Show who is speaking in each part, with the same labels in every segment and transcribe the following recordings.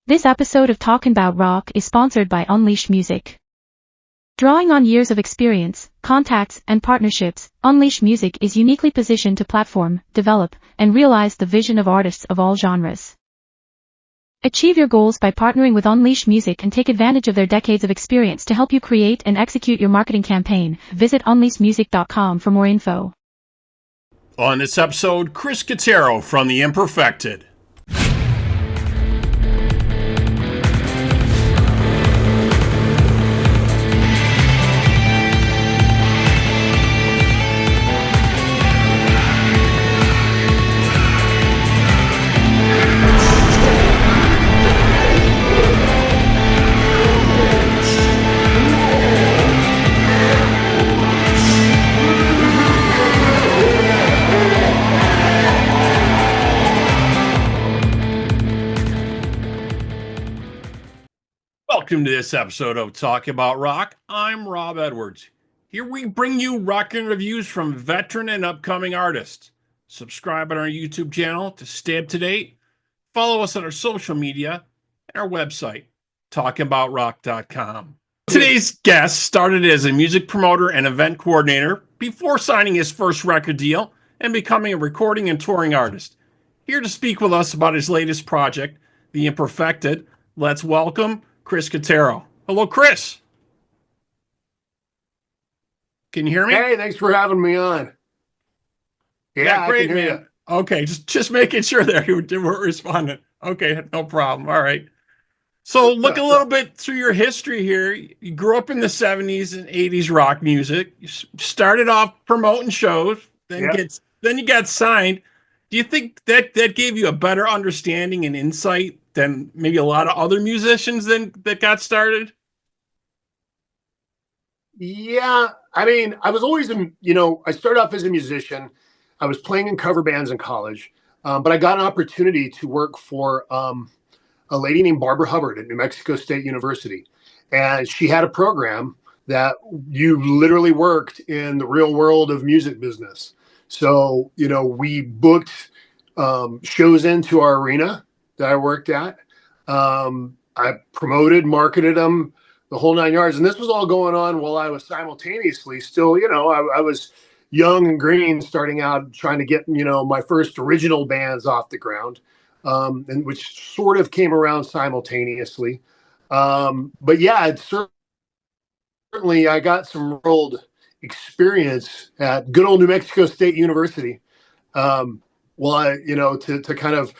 Speaker 1: This episode of Talkin' About Rock is sponsored by Unleashed Music. Drawing on years of experience, contacts, and partnerships, Unleashed Music is uniquely positioned to platform, develop, and realize the vision of artists of all genres. Achieve your goals by partnering with Unleashed Music and take advantage of their decades of experience to help you create and execute your marketing campaign. Visit unleashedmusic.com for more info.
Speaker 2: On this episode, Chris Catero from the Imperfected. Welcome to this episode of Talking About Rock. I'm Rob Edwards. Here we bring you rock reviews from veteran and upcoming artists. Subscribe on our YouTube channel to stay up to date. Follow us on our social media and our website, talkingaboutrock.com. Today's guest started as a music promoter and event coordinator before signing his first record deal and becoming a recording and touring artist. Here to speak with us about his latest project, The Imperfected, let's welcome Chris Catero. Hello, Chris. Can you hear me?
Speaker 3: Hey, thanks for having me on.
Speaker 2: Yeah, great, man. Okay, just making sure that you were responding. Okay, no problem. All right. So look a little bit through your history here. You grew up in the 70s and 80s rock music. You started off promoting shows, then you got signed. Do you think that gave you a better understanding and insight than maybe a lot of other musicians that got started?
Speaker 3: Yeah, I mean, I was always, I started off as a musician. I was playing in cover bands in college, but I got an opportunity to work for a lady named Barbara Hubbard at New Mexico State University. And she had a program that you literally worked in the real world of music business. So, we booked shows into our arena that I worked at. I promoted, marketed them, the whole nine yards. And this was all going on while I was simultaneously still, I was young and green, starting out trying to get, my first original bands off the ground, and which sort of came around simultaneously. But yeah, certainly I got some world experience at good old New Mexico State University. To kind of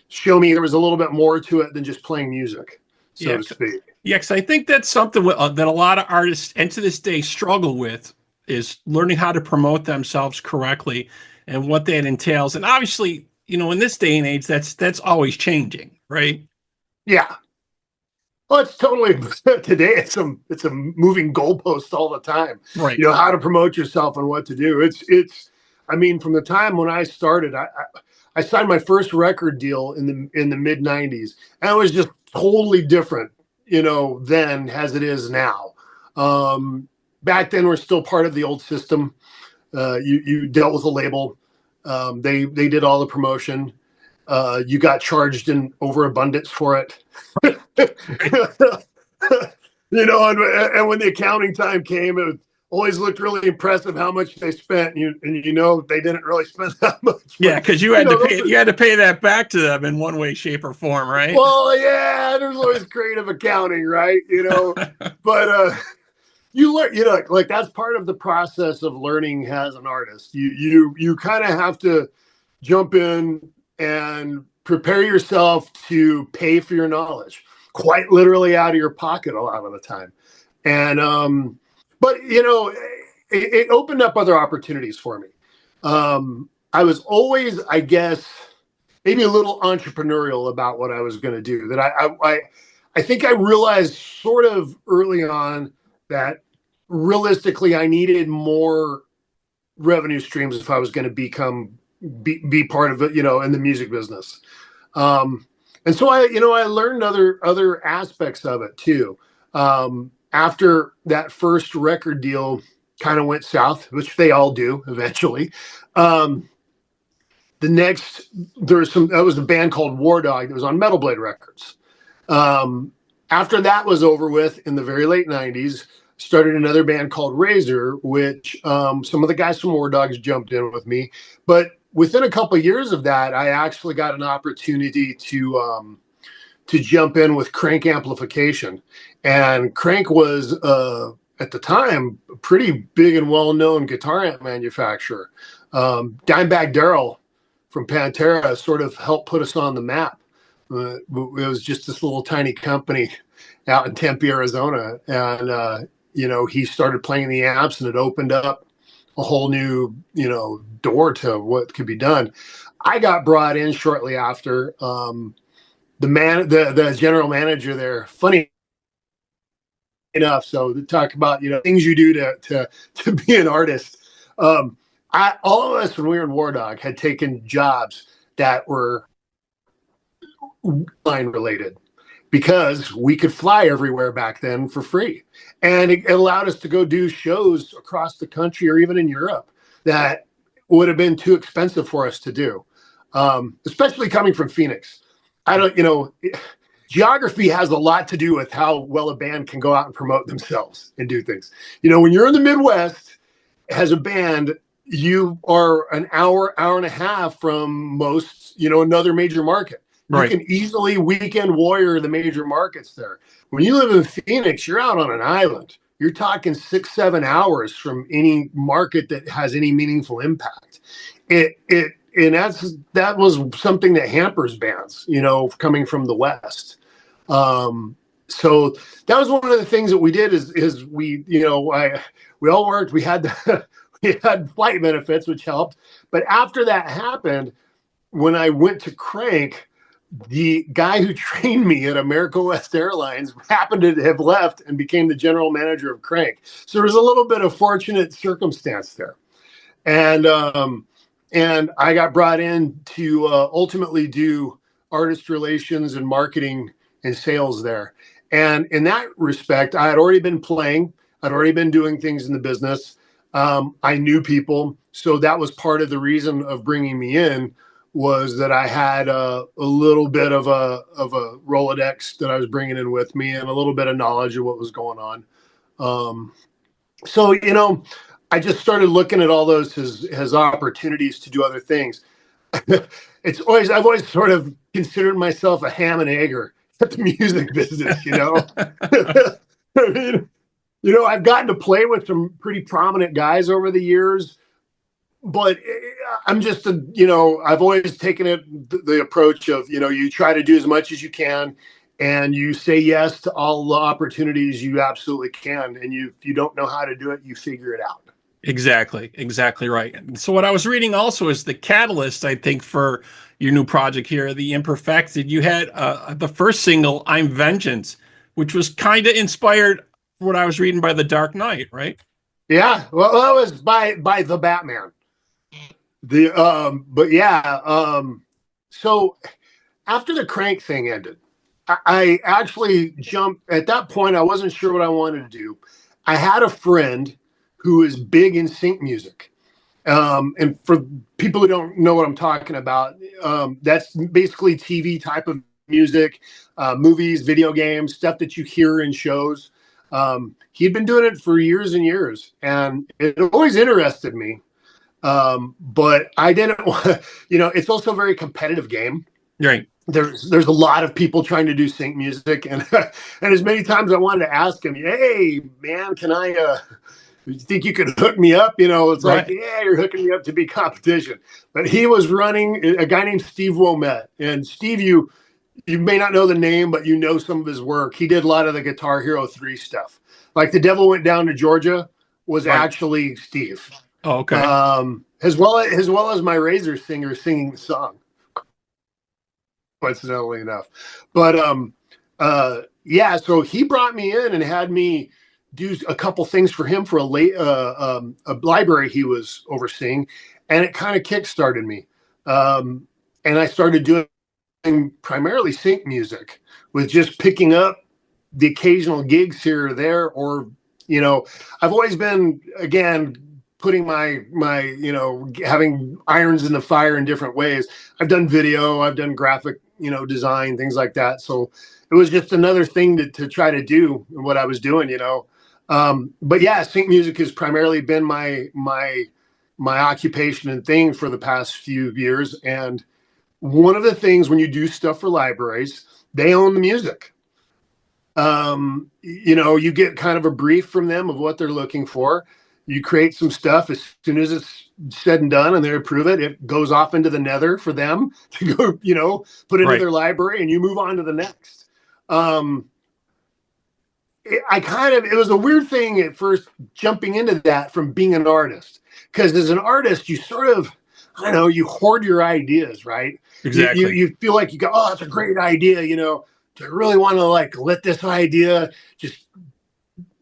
Speaker 3: show me there was a little bit more to it than just playing music, so to speak.
Speaker 2: Yeah, because I think that's something that a lot of artists, and to this day, struggle with, is learning how to promote themselves correctly and what that entails. And obviously, in this day and age, that's always changing, right?
Speaker 3: Yeah. Well, it's totally today. It's a moving goalpost all the time.
Speaker 2: Right.
Speaker 3: How to promote yourself and what to do. It's. I mean, from the time when I started, I signed my first record deal in the mid '90s, and it was just totally different, then as it is now. Back then, we're still part of the old system. You dealt with a label. They did all the promotion. You got charged in overabundance for it. And when the accounting time came, it always looked really impressive how much they spent, and they didn't really spend that much.
Speaker 2: Yeah, because you had to pay that back to them in one way, shape, or form, right?
Speaker 3: Well, yeah, there's always creative accounting, right? But you learn, like that's part of the process of learning as an artist. You kind of have to jump in and prepare yourself to pay for your knowledge, quite literally out of your pocket a lot of the time, and but it opened up other opportunities for me. I was always, I guess, maybe a little entrepreneurial about what I was going to do. That I think I realized sort of early on that realistically I needed more revenue streams if I was going to be part of it, in the music business. And so I learned other aspects of it too. After that first record deal kind of went south, which they all do eventually. That was a band called War Dog that was on Metal Blade Records. After that was over with in the very late 90s, started another band called Razor, which some of the guys from War Dogs jumped in with me. But within a couple of years of that, I actually got an opportunity to jump in with Crank Amplification. And Crank was, at the time, a pretty big and well-known guitar amp manufacturer. Dimebag Darrell from Pantera sort of helped put us on the map. It was just this little tiny company out in Tempe, Arizona. And, he started playing the amps, and it opened up a whole new, door to what could be done. I got brought in shortly after. The general manager there, funny enough, so to talk about things you do to be an artist. All of us when we were in War Dog had taken jobs that were line related because we could fly everywhere back then for free, and it allowed us to go do shows across the country or even in Europe that would have been too expensive for us to do, especially coming from Phoenix. Geography has a lot to do with how well a band can go out and promote themselves and do things. When you're in the Midwest as a band, you are an hour and a half from most, another major market. Right. You can easily weekend warrior the major markets there. When you live in Phoenix, you're out on an island. You're talking 6-7 hours from any market that has any meaningful impact. And that was something that hampers bands, coming from the West. So that was one of the things that we did is we, we all worked. We had we had flight benefits, which helped. But after that happened, when I went to Crank, the guy who trained me at America West Airlines happened to have left and became the general manager of Crank. So there was a little bit of fortunate circumstance there. And I got brought in to ultimately do artist relations and marketing and sales there. And in that respect, I had already been playing. I'd already been doing things in the business. I knew people. So that was part of the reason of bringing me in, was that I had a little bit of a Rolodex that I was bringing in with me and a little bit of knowledge of what was going on. So, I just started looking at all those as opportunities to do other things. I've always sort of considered myself a ham and egger at the music business, I mean, I've gotten to play with some pretty prominent guys over the years, but I'm just I've always taken the approach of, you try to do as much as you can, and you say yes to all the opportunities you absolutely can. And if you don't know how to do it, you figure it out.
Speaker 2: Exactly right. And so what I was reading also is the catalyst, I think, for your new project here, the Imperfected. You had the first single, I'm Vengeance, which was kind of inspired, what I was reading, by The Dark Knight, right?
Speaker 3: Yeah, well, that was by the Batman. So after the Crank thing ended, I actually jumped. At that point, I wasn't sure what I wanted to do. I had a friend who is big in sync music. And for people who don't know what I'm talking about, that's basically TV type of music, movies, video games, stuff that you hear in shows. He'd been doing it for years and years, and it always interested me. But I didn't want, it's also a very competitive game.
Speaker 2: Right.
Speaker 3: There's a lot of people trying to do sync music, and and as many times I wanted to ask him, hey man, can I you think you could hook me up? It's right. Like, yeah, you're hooking me up to be competition. But he was running a guy named Steve Womet. And Steve, you may not know the name, but you know some of his work. He did a lot of the Guitar Hero 3 stuff. Like The Devil Went Down to Georgia was actually Steve.
Speaker 2: Oh, okay.
Speaker 3: As well as my Razor singer singing the song, coincidentally enough. But so he brought me in and had me do a couple things for him for a library he was overseeing, and it kind of kickstarted me. And I started doing primarily sync music, with just picking up the occasional gigs here or there, or I've always been, again, putting my having irons in the fire in different ways. I've done video, I've done graphic design, things like that. So it was just another thing to try to do what I was doing, you know. But yeah, sync music has primarily been my occupation and thing for the past few years. And one of the things when you do stuff for libraries, they own the music. You know, you get kind of a brief from them of what they're looking for. You create some stuff. As soon as it's said and done and they approve it, it goes off into the nether for them to go, you know, put into their library, and you move on to the next. It was a weird thing at first jumping into that from being an artist, because as an artist, you sort of, I don't know, you hoard your ideas, right?
Speaker 2: Exactly.
Speaker 3: You feel like you go, oh, that's a great idea, you know. Do I really want to like let this idea just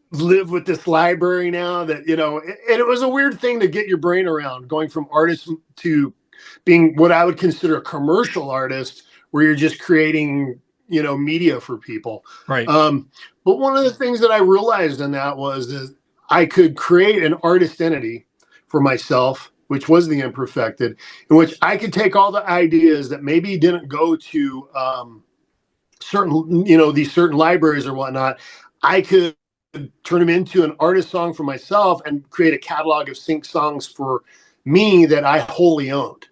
Speaker 3: live with this library now that, you know, and it was a weird thing to get your brain around, going from artist to being what I would consider a commercial artist, where you're just creating, you know, media for people.
Speaker 2: Right.
Speaker 3: But one of the things that I realized in that was that I could create an artist entity for myself, which was the Imperfected, in which I could take all the ideas that maybe didn't go to certain, you know, these certain libraries or whatnot. I could turn them into an artist song for myself and create a catalog of sync songs for me that I wholly owned.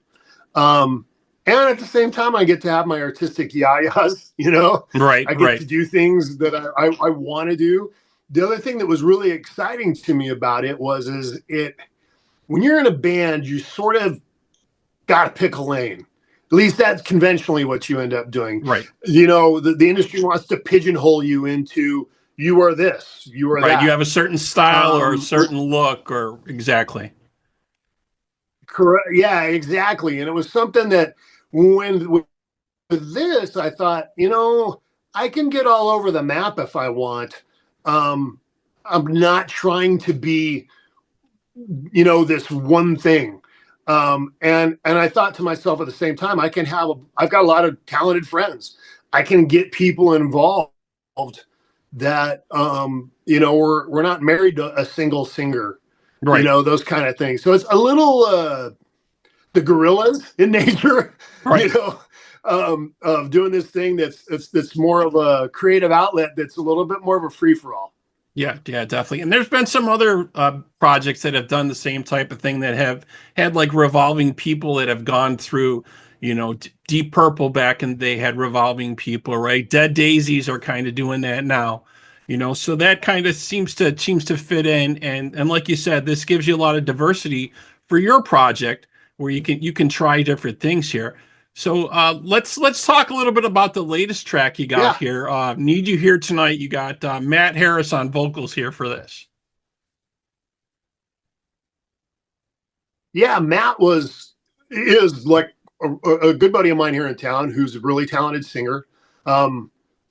Speaker 3: And at the same time, I get to have my artistic yayas, you know.
Speaker 2: Right.
Speaker 3: I get to do things that I want to do. The other thing that was really exciting to me about it was when you're in a band, you sort of got to pick a lane. At least that's conventionally what you end up doing.
Speaker 2: Right.
Speaker 3: You know, the industry wants to pigeonhole you into, you are this, you are that.
Speaker 2: You have a certain style or a certain look, or exactly.
Speaker 3: Correct. Yeah, exactly. And it was something that with this, I thought, you know, I can get all over the map if I want. I'm not trying to be, you know, this one thing. And I thought to myself at the same time, I've got a lot of talented friends. I can get people involved that, you know, we're not married to a single singer, right? You know, those kind of things. So it's a little, the gorillas in nature, right? You know, of doing this thing that's more of a creative outlet, that's a little bit more of a free for all.
Speaker 2: Yeah, definitely. And there's been some other projects that have done the same type of thing, that have had like revolving people that have gone through, you know, Deep Purple back, and they had revolving people, right? Dead Daisies are kind of doing that now, you know, so that kind of seems to fit in. And like you said, this gives you a lot of diversity for your project, where you can try different things here. So let's talk a little bit about the latest track you got here. Need You Here Tonight. You got Matt Harris on vocals here for this.
Speaker 3: Yeah, Matt is like a good buddy of mine here in town, who's a really talented singer.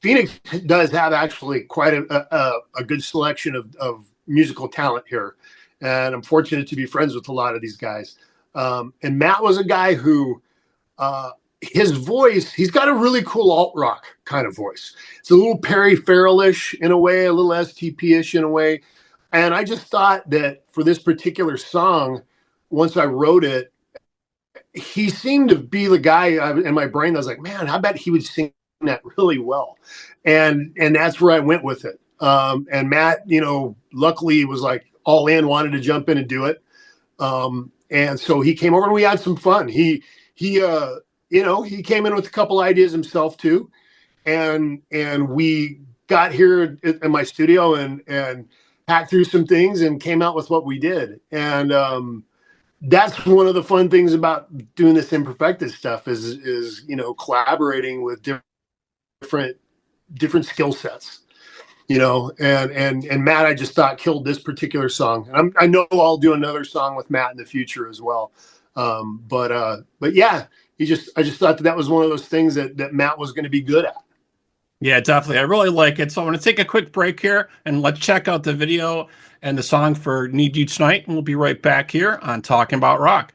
Speaker 3: Phoenix does have actually quite a good selection of musical talent here, and I'm fortunate to be friends with a lot of these guys. And Matt was a guy who, his voice, he's got a really cool alt rock kind of voice. It's a little Perry Farrell-ish in a way, a little STP-ish in a way. And I just thought that for this particular song, once I wrote it, he seemed to be the guy in my brain that was like, man, I bet he would sing that really well. And that's where I went with it. And Matt, you know, luckily was like all in, wanted to jump in and do it. And so he came over and we had some fun. He you know, he came in with a couple ideas himself too. And we got here in my studio and hacked through some things and came out with what we did. And that's one of the fun things about doing this Imperfected stuff is, you know, collaborating with different skill sets, you know, and Matt, I just thought killed this particular song. And I know I'll do another song with Matt in the future as well. But yeah, I just thought that was one of those things that Matt was going to be good at.
Speaker 2: Yeah, definitely. I really like it. So I'm going to take a quick break here and let's check out the video and the song for Need You Tonight. And we'll be right back here on Talking About Rock.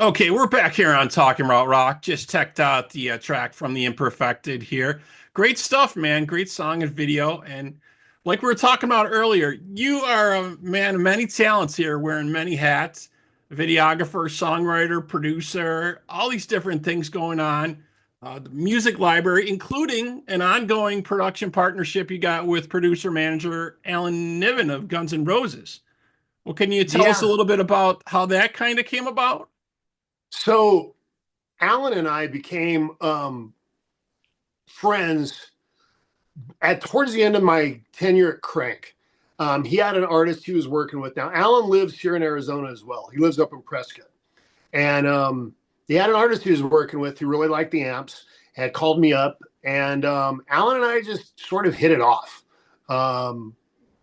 Speaker 2: Okay, we're back here on Talking About Rock. Just checked out the track from the Imperfected here. Great stuff, man. Great song and video. And like we were talking about earlier, you are a man of many talents here, wearing many hats. Videographer, songwriter, producer, all these different things going on. The music library, including an ongoing production partnership you got with producer manager Alan Niven of Guns N' Roses. Well, can you tell us a
Speaker 3: Yeah.
Speaker 2: little bit about how that kind of came about?
Speaker 3: So Alan and I became friends at towards the end of my tenure at Crank. He had an artist he was working with. Now, Alan lives here in Arizona as well. He lives up in Prescott. And he had an artist he was working with who really liked the amps, had called me up. And Alan and I just sort of hit it off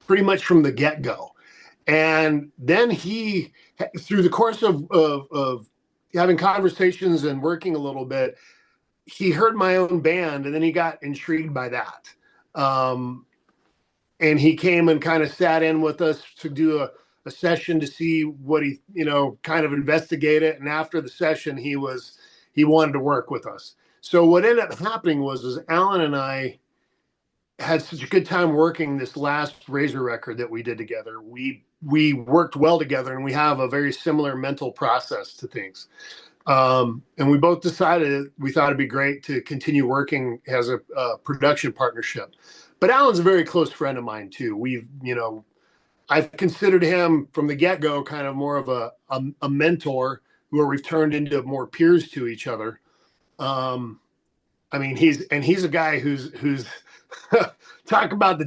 Speaker 3: pretty much from the get-go. And then he, through the course of having conversations and working a little bit, he heard my own band and then he got intrigued by that. And he came and kind of sat in with us to do a session to see what he, kind of investigate it. And after the session, he wanted to work with us. So what ended up happening was Alan and I had such a good time working this last Razor record that we did together. We worked well together and we have a very similar mental process to things. And we both decided we thought it'd be great to continue working as a production partnership. But Alan's a very close friend of mine too. I've considered him from the get-go kind of more of a mentor where we've turned into more peers to each other. I mean, he's a guy who's talk about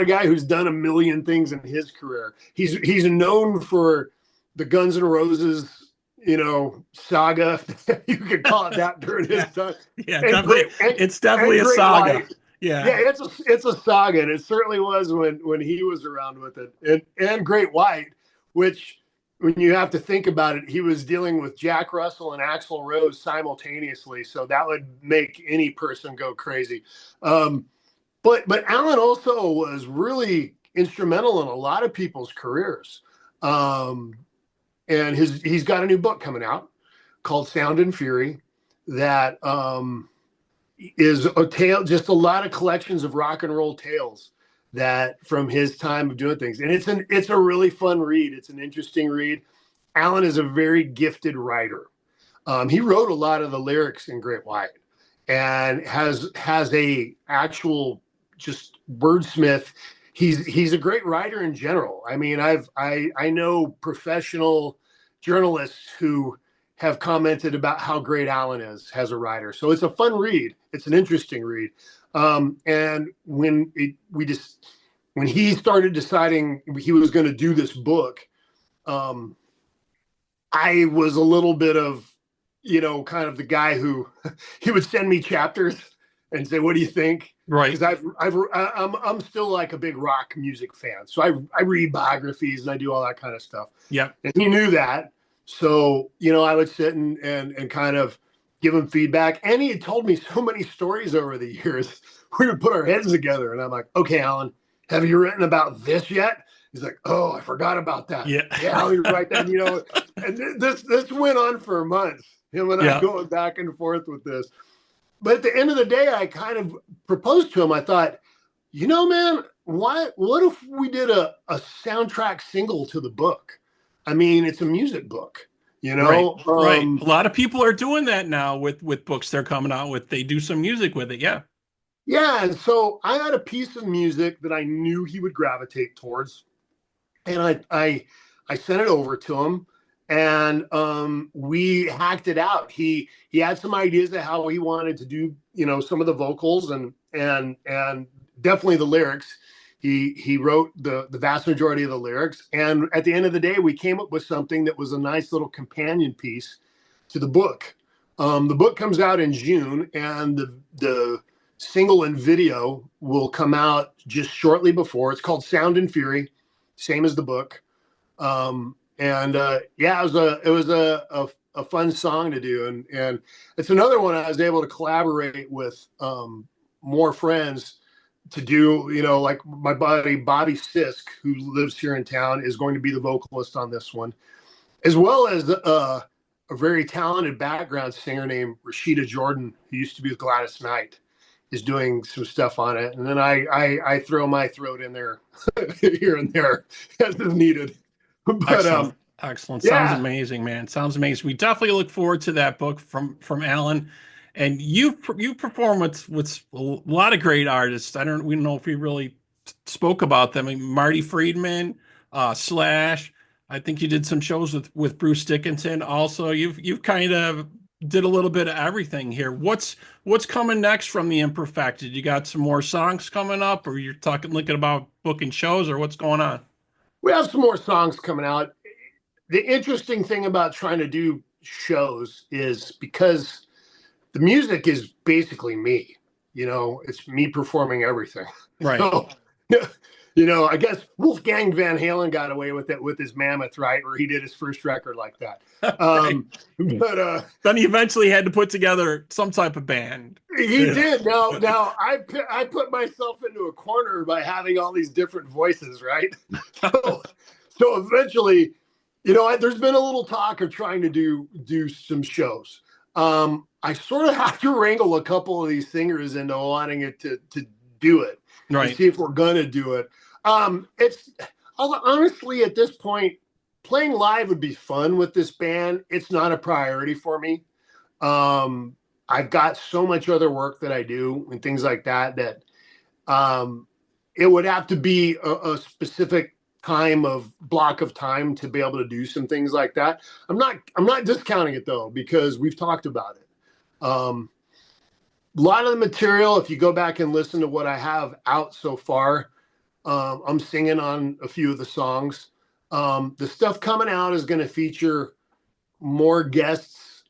Speaker 3: a guy who's done a million things in his career. He's known for the Guns N' Roses, saga. You could call it that during his time.
Speaker 2: Yeah, definitely. It's definitely a saga.
Speaker 3: White.
Speaker 2: Yeah,
Speaker 3: yeah, it's a saga, and it certainly was when he was around with it. And Great White, which when you have to think about it, he was dealing with Jack Russell and Axl Rose simultaneously, so that would make any person go crazy. But Alan also was really instrumental in a lot of people's careers. And he's got a new book coming out called Sound and Fury that is a tale, just a lot of collections of rock and roll tales that from his time of doing things. And it's a really fun read. It's an interesting read. Alan is a very gifted writer. He wrote a lot of the lyrics in Great White and has a actual just wordsmith. He's a great writer in general. I mean, I know professional journalists who have commented about how great Alan is as a writer. So it's a fun read. It's an interesting read. And when he started deciding he was going to do this book, I was a little bit of, kind of the guy who he would send me chapters and say, "What do you think?"
Speaker 2: right.
Speaker 3: Because I'm still like a big rock music fan, so I read biographies and I do all that kind of stuff.
Speaker 2: Yeah,
Speaker 3: and he knew that, so I would sit and kind of give him feedback. And he had told me so many stories over the years. We would put our heads together, and I'm like, "Okay, Alan, have you written about this yet?" He's like, "Oh, I forgot about that."
Speaker 2: Yeah,
Speaker 3: I'll be right then. And this went on for months. Him and I going back and forth with this. But at the end of the day, I kind of proposed to him. I thought, man, what if we did a soundtrack single to the book? I mean, it's a music book,
Speaker 2: Right. A lot of people are doing that now with books they're coming out with. They do some music with it. Yeah.
Speaker 3: Yeah. And so I had a piece of music that I knew he would gravitate towards. And I sent it over to him. And we hacked it out. He had some ideas of how he wanted to do, some of the vocals and definitely the lyrics. He wrote the vast majority of the lyrics. And at the end of the day, we came up with something that was a nice little companion piece to the book. The book comes out in June, and the single and video will come out just shortly before. It's called Sound and Fury, same as the book. It was a fun song to do, and it's another one I was able to collaborate with more friends to do. Like my buddy Bobby Sisk, who lives here in town, is going to be the vocalist on this one, as well as a very talented background singer named Rashida Jordan, who used to be with Gladys Knight, is doing some stuff on it. And then I throw my throat in there here and there as is needed. But
Speaker 2: Excellent. Excellent. Sounds
Speaker 3: yeah,
Speaker 2: amazing, man. Sounds amazing. We definitely look forward to that book from Alan. And you perform with a lot of great artists. We don't know if we really spoke about them. I mean, Marty Friedman, Slash. I think you did some shows with Bruce Dickinson. Also, you've kind of did a little bit of everything here. What's coming next from the Imperfected? You got some more songs coming up, or you're looking about booking shows, or what's going on?
Speaker 3: we have some more songs coming out. The interesting thing about trying to do shows is because the music is basically me. It's me performing everything.
Speaker 2: Right.
Speaker 3: So, I guess Wolfgang Van Halen got away with it with his Mammoth, right? Where he did his first record like that.
Speaker 2: Right.
Speaker 3: But
Speaker 2: Then he eventually had to put together some type of band.
Speaker 3: he did. Now I put myself into a corner by having all these different voices, right? So eventually, there's been a little talk of trying to do some shows. I sort of have to wrangle a couple of these singers into wanting it to do it,
Speaker 2: Right.
Speaker 3: to see if we're gonna do it. It's honestly at this point, playing live would be fun with this band. It's not a priority for me. I've got so much other work that I do and things like that it would have to be a specific block of time to be able to do some things like that. I'm not discounting it though, because we've talked about it. A lot of the material, if you go back and listen to what I have out so far, I'm singing on a few of the songs. The stuff coming out is going to feature more guests.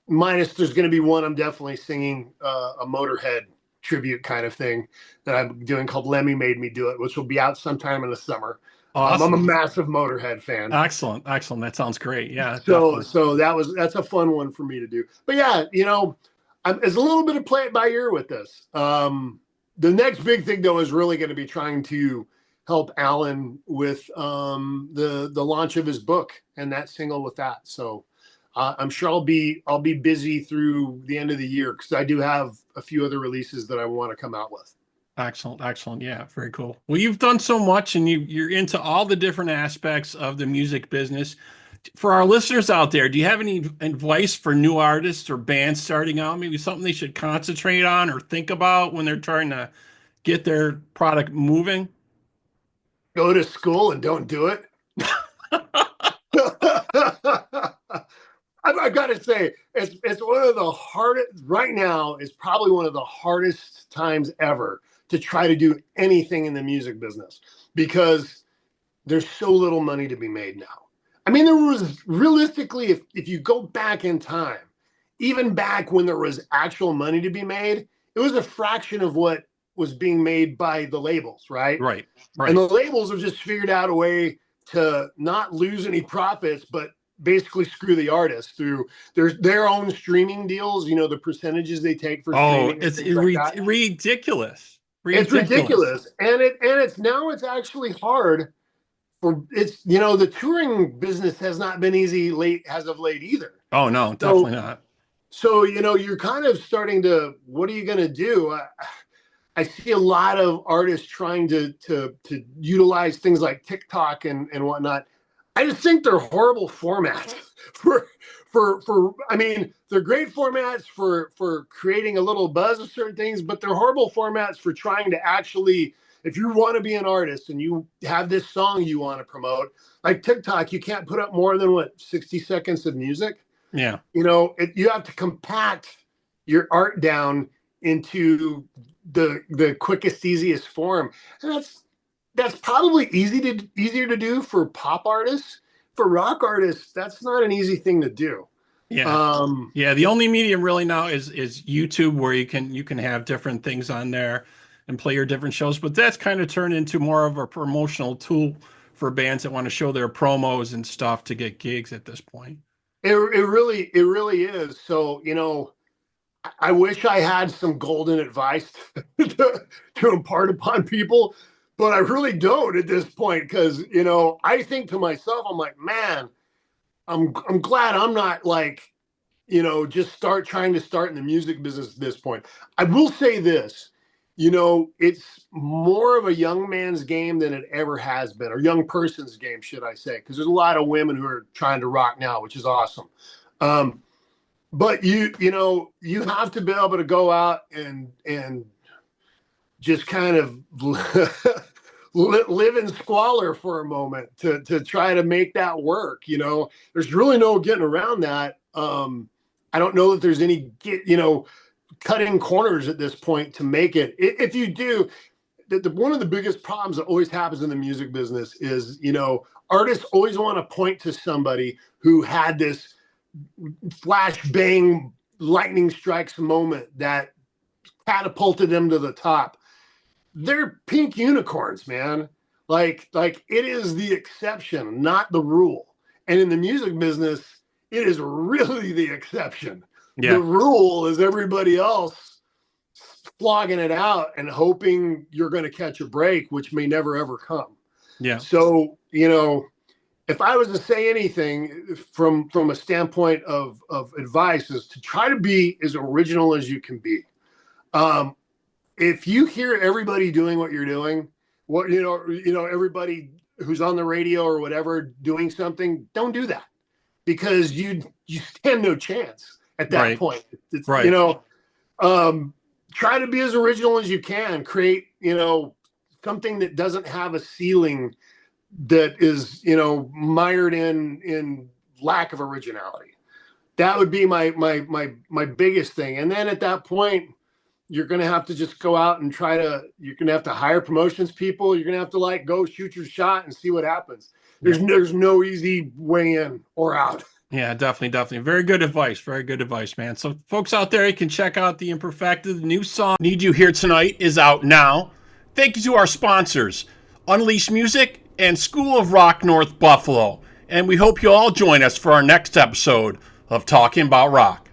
Speaker 3: Minus there's going to be one I'm definitely singing a Motorhead tribute kind of thing that I'm doing called Lemmy Made Me Do It, which will be out sometime in the summer.
Speaker 2: Awesome.
Speaker 3: I'm a massive Motorhead fan.
Speaker 2: Excellent. That sounds great. Yeah.
Speaker 3: So
Speaker 2: definitely.
Speaker 3: that's a fun one for me to do. But yeah, there's a little bit of play it by ear with this. The next big thing though is really going to be trying to help Alan with the launch of his book and that single with that. So I'm sure I'll be busy through the end of the year because I do have a few other releases that I want to come out with.
Speaker 2: Excellent. Yeah, very cool. Well, you've done so much and you're into all the different aspects of the music business. For our listeners out there, do you have any advice for new artists or bands starting out? Maybe something they should concentrate on or think about when they're trying to get their product moving?
Speaker 3: Go to school and don't do it. I got to say, it's one of the hardest right now. Is probably one of the hardest times ever to try to do anything in the music business because there's so little money to be made now. I mean, there was realistically, if you go back in time, even back when there was actual money to be made, it was a fraction of what was being made by the labels, right?
Speaker 2: Right.
Speaker 3: And the labels have just figured out a way to not lose any profits, but basically screw the artists through their own streaming deals, the percentages they take for streaming.
Speaker 2: It's
Speaker 3: like
Speaker 2: ridiculous.
Speaker 3: It's ridiculous. And it's actually hard the touring business has not been easy as of late either.
Speaker 2: Oh no, definitely not.
Speaker 3: So, you're kind of starting to, what are you going to do? I see a lot of artists trying to utilize things like TikTok and whatnot. I just think they're horrible formats I mean, they're great formats for creating a little buzz of certain things, but they're horrible formats for trying to actually, if you want to be an artist and you have this song you want to promote, like TikTok, you can't put up more than 60 seconds of music.
Speaker 2: Yeah.
Speaker 3: You have to compact your art down into the quickest, easiest form. And that's probably easier to do for pop artists. For rock artists, that's not an easy thing to do.
Speaker 2: Yeah. The only medium really now is YouTube, where you can have different things on there and play your different shows. But that's kind of turned into more of a promotional tool for bands that want to show their promos and stuff to get gigs at this point.
Speaker 3: It really is. So, I wish I had some golden advice to impart upon people, but I really don't at this point because, I think to myself, I'm like, man, I'm glad I'm not like, just trying to start in the music business at this point. I will say this, it's more of a young man's game than it ever has been, or young person's game, should I say, because there's a lot of women who are trying to rock now, which is awesome. But you have to be able to go out and just kind of live in squalor for a moment to try to make that work. There's really no getting around that. I don't know that there's any cutting corners at this point to make it. If you do, one of the biggest problems that always happens in the music business is, artists always want to point to somebody who had this flash bang lightning strikes moment that catapulted them to the top. They're pink unicorns, man. Like it is the exception, not the rule. And in the music business, it is really the exception. Yeah. The rule is everybody else flogging it out and hoping you're going to catch a break, which may never, ever come.
Speaker 2: Yeah.
Speaker 3: So, if I was to say anything from a standpoint of advice, is to try to be as original as you can be. If you hear everybody doing what you're doing, everybody who's on the radio or whatever doing something, don't do that, because you stand no chance at that point. It's, right. Try to be as original as you can. Create, something that doesn't have a ceiling that is, mired in lack of originality. That would be my biggest thing. And then at that point, you're going to have to just go out and you're going to have to hire promotions people. You're going to have to go shoot your shot and see what happens. There's no easy way in or out.
Speaker 2: Yeah, definitely. Very good advice. Very good advice, man. So folks out there, you can check out the Imperfected. The new song, Need You Here Tonight, is out now. Thank you to our sponsors, Unleashed Music and School of Rock North Buffalo. And we hope you all join us for our next episode of Talking About Rock.